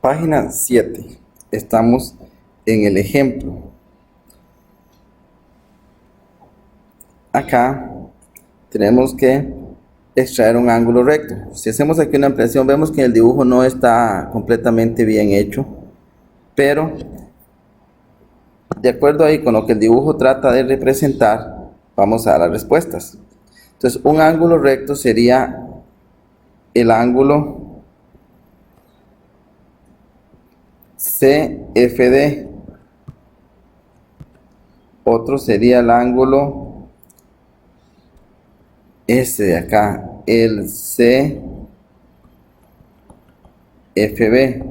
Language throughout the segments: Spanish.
Página 7. Estamos en el ejemplo. Acá tenemos que extraer un ángulo recto. Si hacemos aquí una ampliación, vemos que el dibujo no está completamente bien hecho, pero de acuerdo ahí con lo que el dibujo trata de representar, vamos a dar las respuestas. Entonces, un ángulo recto sería el ángulo CFD. Otro sería el ángulo este de acá, el CFB.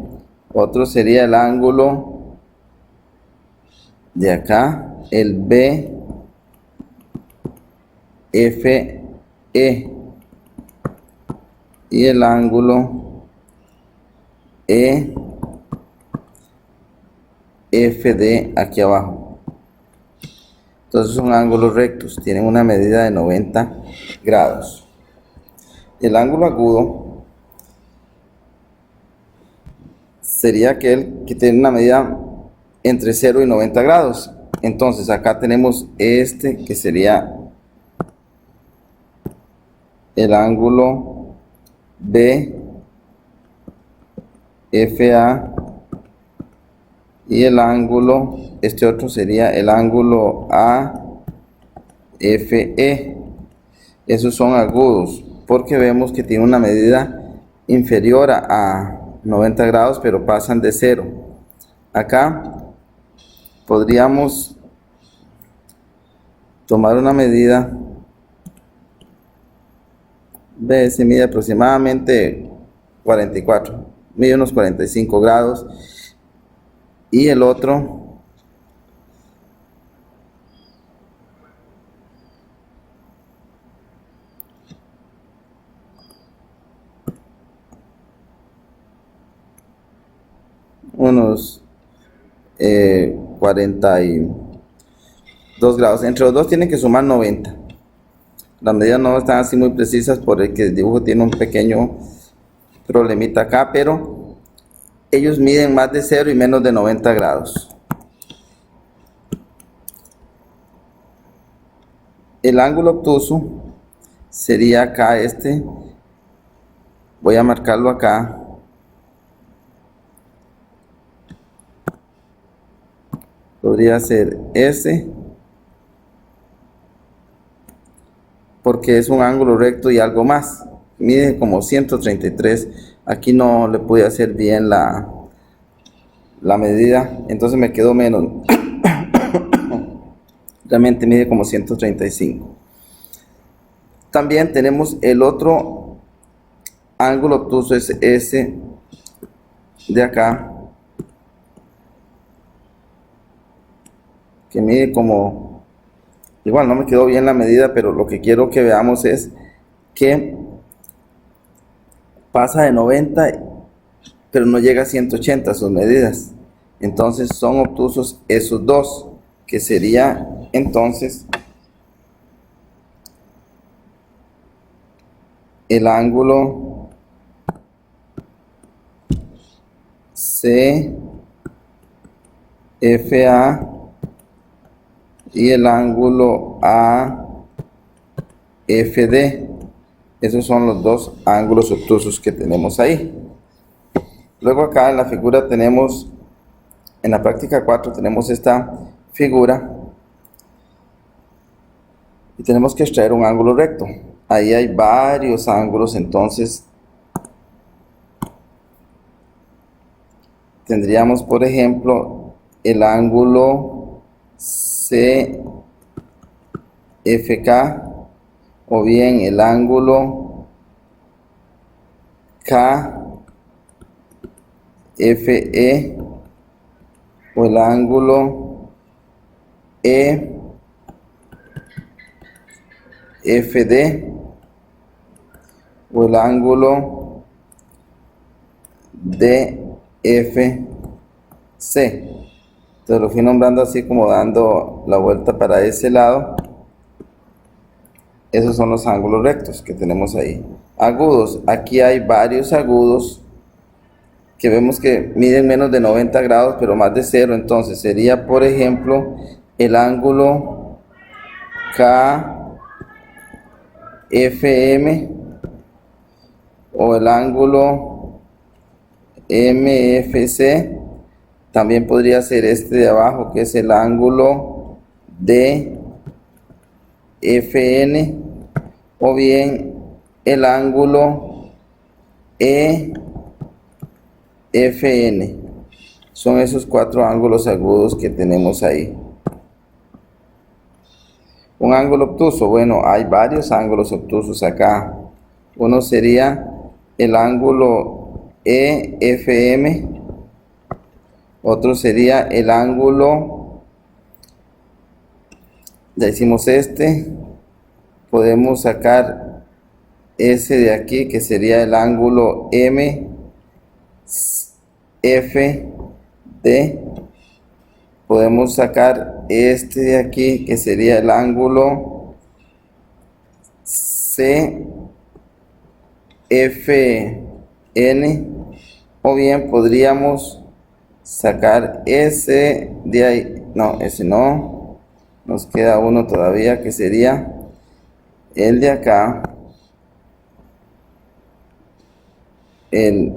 Otro sería el ángulo de acá, el BFE. Y el ángulo EFD aquí abajo. Entonces son ángulos rectos, tienen una medida de 90 grados. El ángulo agudo sería aquel que tiene una medida entre 0 y 90 grados. Entonces acá tenemos este que sería el ángulo BFA y el ángulo, este otro sería el ángulo AFE. Esos son agudos porque vemos que tiene una medida inferior a 90 grados, pero pasan de 0. Acá podríamos tomar una medida. Se mide aproximadamente 44, mide unos 45 grados, y el otro unos 42 grados. Entre los dos tienen que sumar 90. Las medidas no están así muy precisas porque el dibujo tiene un pequeño problemita acá, pero ellos miden más de 0 y menos de 90 grados. El ángulo obtuso sería acá este. Voy a marcarlo acá. Podría ser ese, porque es un ángulo recto y algo más. Mide como 133. Aquí no le pude hacer bien la medida, entonces me quedó menos. Realmente mide como 135. También tenemos el otro ángulo obtuso, es ese de acá, que mide como, igual no me quedó bien la medida, pero lo que quiero que veamos es que pasa de 90, pero no llega a 180 sus medidas. Entonces son obtusos esos dos, que sería entonces el ángulo CFA y el ángulo AFD. Esos son los dos ángulos obtusos que tenemos ahí. Luego acá en la figura tenemos, en la práctica 4 tenemos esta figura y tenemos que extraer un ángulo recto. Ahí hay varios ángulos, entonces tendríamos, por ejemplo, el ángulo CFK, o bien el ángulo KFE, o el ángulo EFD, o el ángulo DFC. Entonces lo fui nombrando así, como dando la vuelta para ese lado. Esos son los ángulos rectos que tenemos ahí. Agudos, aquí hay varios agudos que vemos que miden menos de 90 grados, pero más de cero. Entonces sería, por ejemplo, el ángulo KFM o el ángulo MFC. También podría ser este de abajo, que es el ángulo DFN, o bien el ángulo EFN. Son esos 4 ángulos agudos que tenemos ahí. Un ángulo obtuso, bueno, hay varios ángulos obtusos acá. Uno sería el ángulo EFM, otro sería el ángulo, ya hicimos este, podemos sacar ese de aquí que sería el ángulo MFD. Podemos sacar este de aquí que sería el ángulo CFN, o bien podríamos sacar ese de ahí, no, ese no, nos queda uno todavía que sería el de acá, el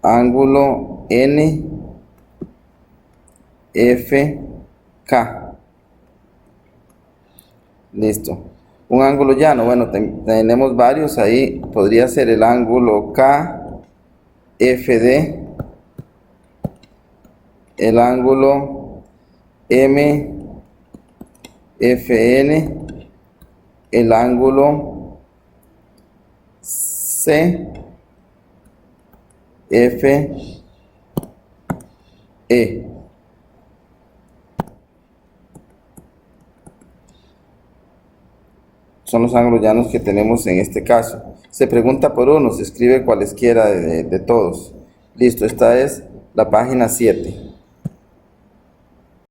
ángulo NFK. Listo. Un ángulo llano, bueno, tenemos varios ahí, podría ser el ángulo KFD, el ángulo MFN, el ángulo CFE. Son los ángulos llanos que tenemos en este caso. Se pregunta por uno, se escribe cualesquiera de todos. Listo, esta es la página 7.